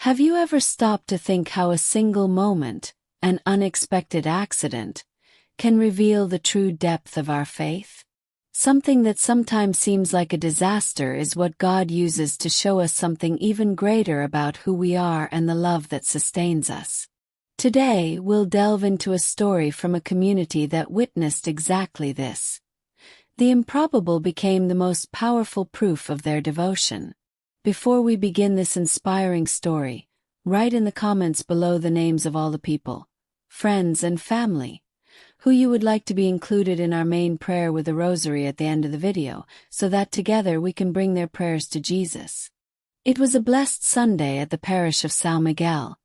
Have you ever stopped to think how a single moment, an unexpected accident, can reveal the true depth of our faith? Something that sometimes seems like a disaster is what God uses to show us something even greater about who we are and the love that sustains us. Today, we'll delve into a story from a community that witnessed exactly this. The improbable became the most powerful proof of their devotion. Before we begin this inspiring story, write in the comments below the names of all the people, friends and family, who you would like to be included in our main prayer with a rosary at the end of the video, so that together we can bring their prayers to Jesus. It was a blessed Sunday at the parish of São Miguel,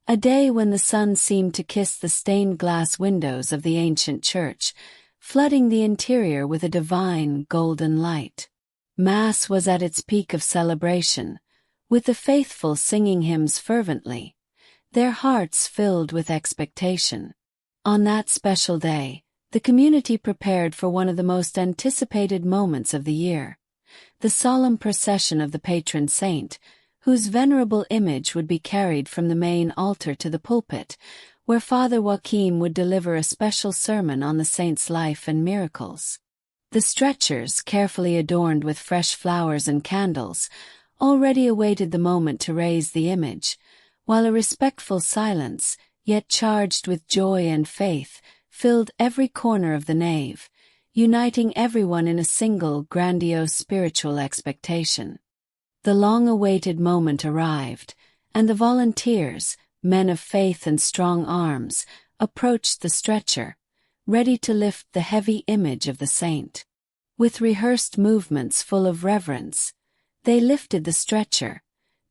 a day when the sun seemed to kiss the stained glass windows of the ancient church, flooding the interior with a divine, golden light. Mass was at its peak of celebration, with the faithful singing hymns fervently, their hearts filled with expectation. On that special day, the community prepared for one of the most anticipated moments of the year, the solemn procession of the patron saint, whose venerable image would be carried from the main altar to the pulpit, where Father Joachim would deliver a special sermon on the saint's life and miracles. The stretchers, carefully adorned with fresh flowers and candles, already awaited the moment to raise the image, while a respectful silence, yet charged with joy and faith, filled every corner of the nave, uniting everyone in a single grandiose spiritual expectation. The long-awaited moment arrived, and the volunteers, men of faith and strong arms, approached the stretcher, ready to lift the heavy image of the saint. With rehearsed movements full of reverence, they lifted the stretcher,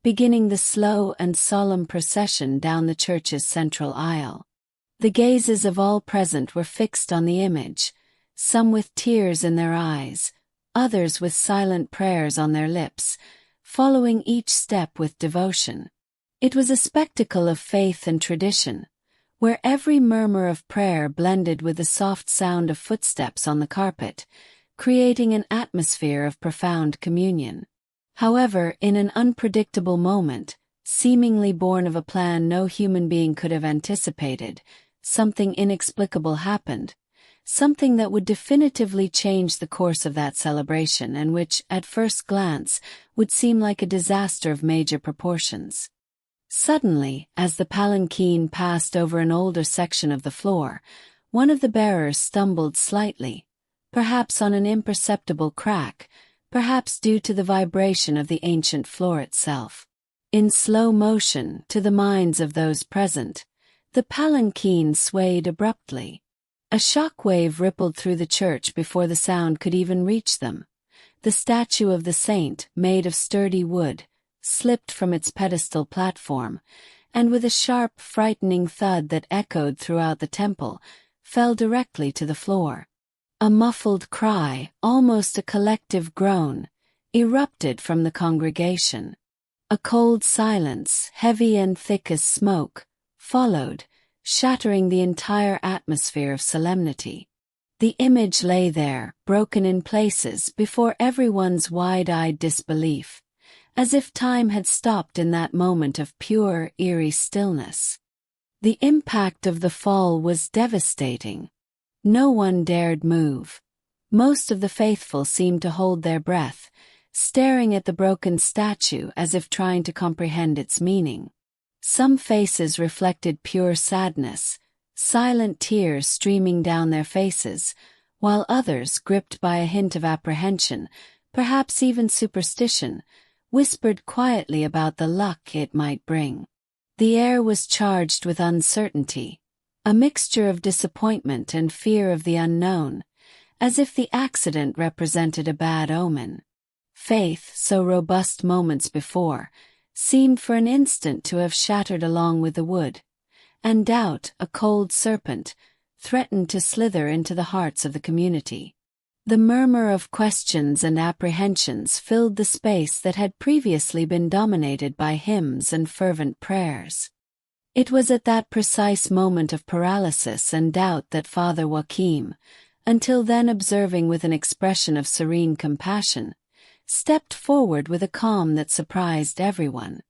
beginning the slow and solemn procession down the church's central aisle. The gazes of all present were fixed on the image, some with tears in their eyes, others with silent prayers on their lips, following each step with devotion. It was a spectacle of faith and tradition, where every murmur of prayer blended with the soft sound of footsteps on the carpet, creating an atmosphere of profound communion. However, in an unpredictable moment, seemingly born of a plan no human being could have anticipated, something inexplicable happened, something that would definitively change the course of that celebration and which, at first glance, would seem like a disaster of major proportions. Suddenly, as the palanquin passed over an older section of the floor, one of the bearers stumbled slightly, perhaps on an imperceptible crack, perhaps due to the vibration of the ancient floor itself. In slow motion, to the minds of those present, the palanquin swayed abruptly. A shock-wave rippled through the church before the sound could even reach them. The statue of the saint, made of sturdy wood, slipped from its pedestal platform, and with a sharp, frightening thud that echoed throughout the temple, fell directly to the floor. A muffled cry, almost a collective groan, erupted from the congregation. A cold silence, heavy and thick as smoke, followed, shattering the entire atmosphere of solemnity. The image lay there, broken in places before everyone's wide-eyed disbelief, as if time had stopped in that moment of pure, eerie stillness. The impact of the fall was devastating. No one dared move. Most of the faithful seemed to hold their breath, staring at the broken statue as if trying to comprehend its meaning. Some faces reflected pure sadness, silent tears streaming down their faces, while others, gripped by a hint of apprehension, perhaps even superstition, whispered quietly about the luck it might bring. The air was charged with uncertainty, a mixture of disappointment and fear of the unknown, as if the accident represented a bad omen. Faith, so robust moments before, seemed for an instant to have shattered along with the wood, and doubt, a cold serpent, threatened to slither into the hearts of the community. The murmur of questions and apprehensions filled the space that had previously been dominated by hymns and fervent prayers. It was at that precise moment of paralysis and doubt that Father Joachim, until then observing with an expression of serene compassion, stepped forward with a calm that surprised everyone.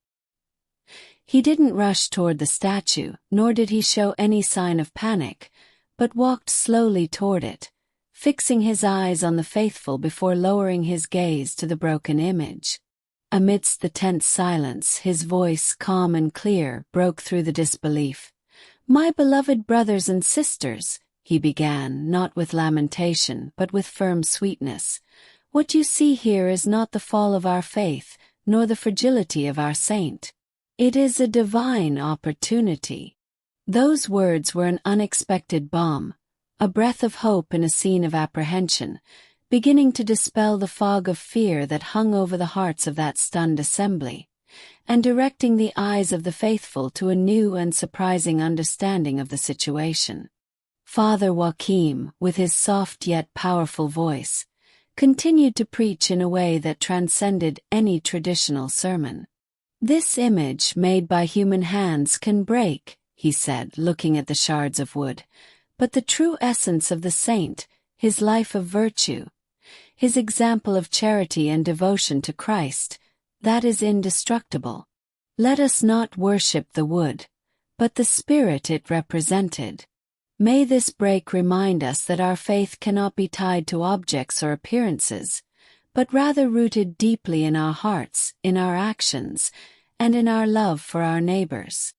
He didn't rush toward the statue, nor did he show any sign of panic, but walked slowly toward it, fixing his eyes on the faithful before lowering his gaze to the broken image. Amidst the tense silence, his voice, calm and clear, broke through the disbelief. "My beloved brothers and sisters," he began, not with lamentation, but with firm sweetness, "what you see here is not the fall of our faith, nor the fragility of our saint. It is a divine opportunity." Those words were an unexpected balm, a breath of hope in a scene of apprehension, beginning to dispel the fog of fear that hung over the hearts of that stunned assembly, and directing the eyes of the faithful to a new and surprising understanding of the situation. Father Joachim, with his soft yet powerful voice, continued to preach in a way that transcended any traditional sermon. "This image made by human hands can break," he said, looking at the shards of wood, "but the true essence of the saint, his life of virtue, his example of charity and devotion to Christ, that is indestructible. Let us not worship the wood, but the spirit it represented." May this break remind us that our faith cannot be tied to objects or appearances, but rather rooted deeply in our hearts, in our actions, and in our love for our neighbors.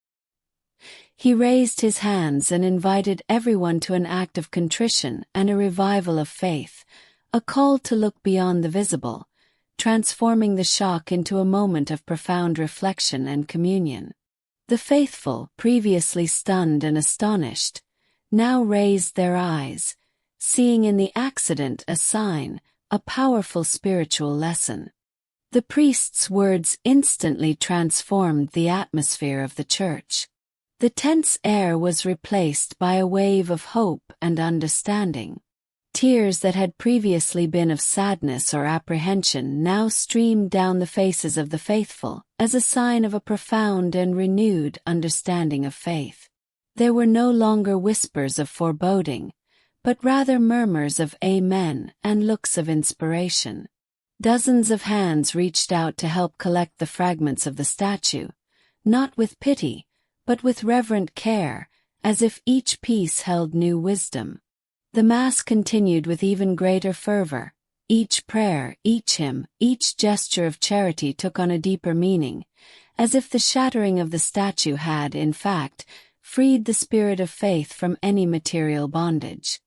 He raised his hands and invited everyone to an act of contrition and a revival of faith, a call to look beyond the visible, transforming the shock into a moment of profound reflection and communion. The faithful, previously stunned and astonished, now raised their eyes, seeing in the accident a sign, a powerful spiritual lesson. The priest's words instantly transformed the atmosphere of the church. The tense air was replaced by a wave of hope and understanding. Tears that had previously been of sadness or apprehension now streamed down the faces of the faithful as a sign of a profound and renewed understanding of faith. There were no longer whispers of foreboding, but rather murmurs of amen and looks of inspiration. Dozens of hands reached out to help collect the fragments of the statue, not with pity, but with reverent care, as if each piece held new wisdom. The Mass continued with even greater fervor. Each prayer, each hymn, each gesture of charity took on a deeper meaning, as if the shattering of the statue had, in fact, freed the spirit of faith from any material bondage.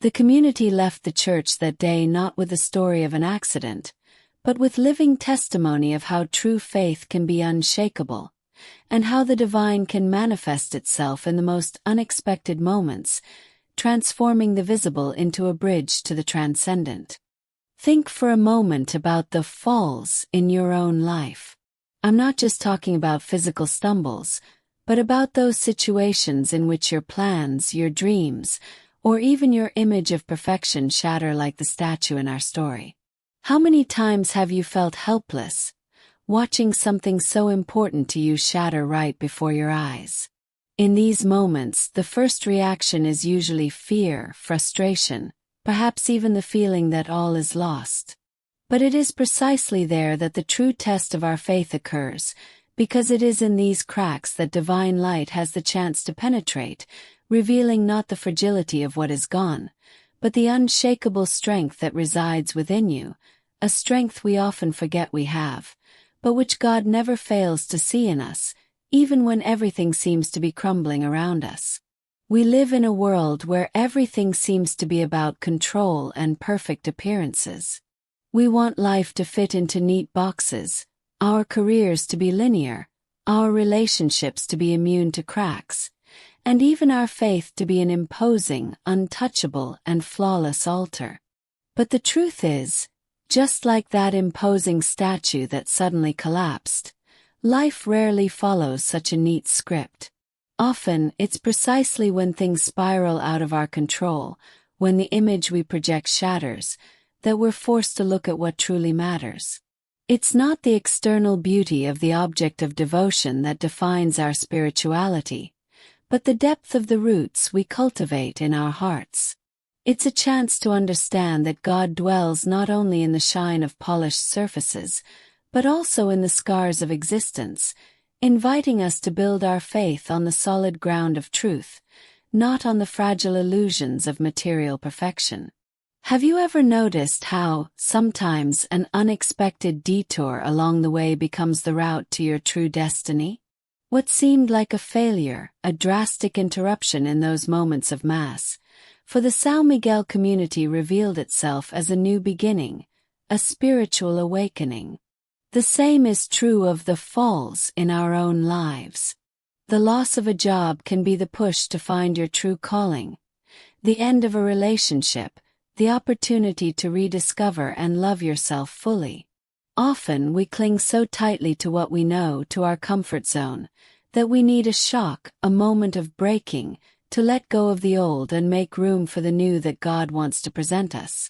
The community left the church that day not with the story of an accident, but with living testimony of how true faith can be unshakable, and how the divine can manifest itself in the most unexpected moments, transforming the visible into a bridge to the transcendent. Think for a moment about the falls in your own life. I'm not just talking about physical stumbles, but about those situations in which your plans, your dreams, or even your image of perfection shatter like the statue in our story. How many times have you felt helpless, watching something so important to you shatter right before your eyes? In these moments, the first reaction is usually fear, frustration, perhaps even the feeling that all is lost. But it is precisely there that the true test of our faith occurs, because it is in these cracks that divine light has the chance to penetrate, revealing not the fragility of what is gone, but the unshakable strength that resides within you, a strength we often forget we have, but which God never fails to see in us, even when everything seems to be crumbling around us. We live in a world where everything seems to be about control and perfect appearances. We want life to fit into neat boxes, our careers to be linear, our relationships to be immune to cracks, and even our faith to be an imposing, untouchable, and flawless altar. But the truth is, just like that imposing statue that suddenly collapsed, life rarely follows such a neat script. Often, it's precisely when things spiral out of our control, when the image we project shatters, that we're forced to look at what truly matters. It's not the external beauty of the object of devotion that defines our spirituality, but the depth of the roots we cultivate in our hearts. It's a chance to understand that God dwells not only in the shine of polished surfaces, but also in the scars of existence, inviting us to build our faith on the solid ground of truth, not on the fragile illusions of material perfection. Have you ever noticed how, sometimes, an unexpected detour along the way becomes the route to your true destiny? What seemed like a failure, a drastic interruption in those moments of mass, for the São Miguel community revealed itself as a new beginning, a spiritual awakening. The same is true of the falls in our own lives. The loss of a job can be the push to find your true calling. The end of a relationship, the opportunity to rediscover and love yourself fully. Often we cling so tightly to what we know, to our comfort zone, that we need a shock, a moment of breaking, to let go of the old and make room for the new that God wants to present us.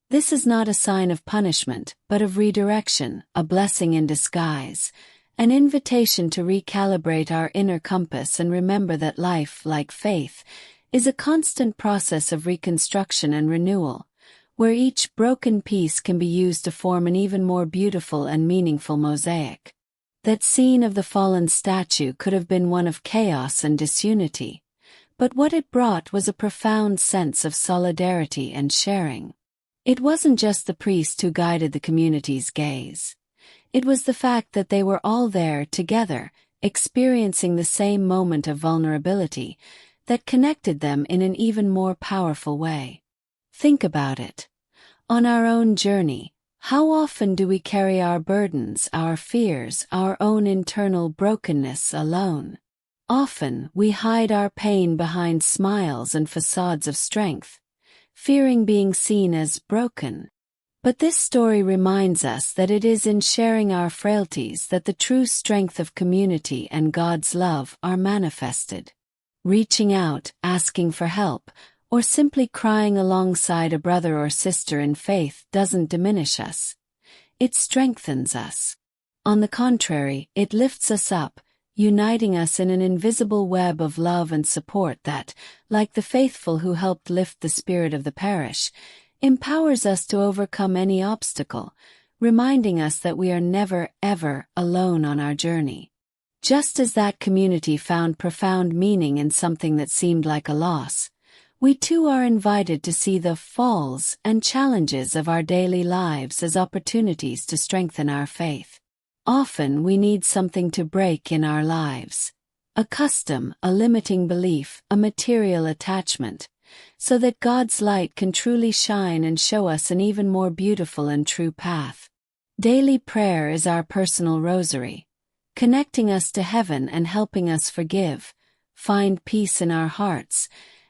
This is not a sign of punishment, but of redirection, a blessing in disguise, an invitation to recalibrate our inner compass and remember that life, like faith, is a constant process of reconstruction and renewal, where each broken piece can be used to form an even more beautiful and meaningful mosaic. That scene of the fallen statue could have been one of chaos and disunity, but what it brought was a profound sense of solidarity and sharing. It wasn't just the priest who guided the community's gaze. It was the fact that they were all there together, experiencing the same moment of vulnerability, that connected them in an even more powerful way. Think about it. On our own journey, how often do we carry our burdens, our fears, our own internal brokenness alone? Often we hide our pain behind smiles and facades of strength, fearing being seen as broken. But this story reminds us that it is in sharing our frailties that the true strength of community and God's love are manifested. Reaching out, asking for help, or simply crying alongside a brother or sister in faith doesn't diminish us. It strengthens us. On the contrary, it lifts us up, uniting us in an invisible web of love and support that, like the faithful who helped lift the spirit of the parish, empowers us to overcome any obstacle, reminding us that we are never, ever alone on our journey. Just as that community found profound meaning in something that seemed like a loss, we too are invited to see the falls and challenges of our daily lives as opportunities to strengthen our faith. Often we need something to break in our lives, a custom, a limiting belief, a material attachment, so that God's light can truly shine and show us an even more beautiful and true path. Daily prayer is our personal rosary, connecting us to heaven and helping us forgive, find peace in our hearts,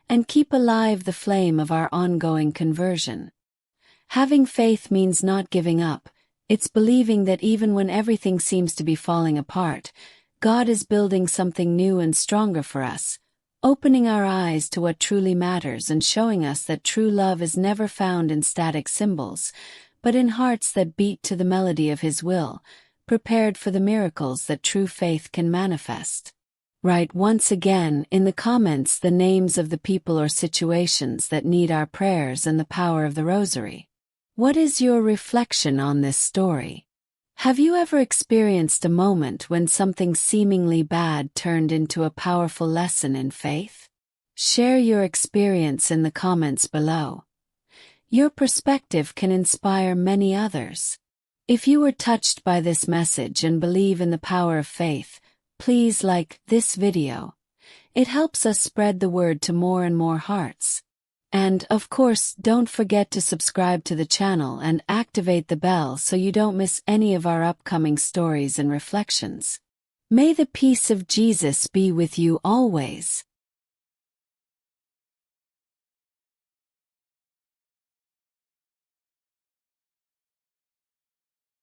and keep alive the flame of our ongoing conversion. Having faith means not giving up. It's believing that even when everything seems to be falling apart, God is building something new and stronger for us, opening our eyes to what truly matters and showing us that true love is never found in static symbols, but in hearts that beat to the melody of His will, prepared for the miracles that true faith can manifest. Write once again in the comments the names of the people or situations that need our prayers and the power of the rosary. What is your reflection on this story? Have you ever experienced a moment when something seemingly bad turned into a powerful lesson in faith? Share your experience in the comments below. Your perspective can inspire many others. If you were touched by this message and believe in the power of faith, please like this video. It helps us spread the word to more and more hearts. And, of course, don't forget to subscribe to the channel and activate the bell so you don't miss any of our upcoming stories and reflections. May the peace of Jesus be with you always.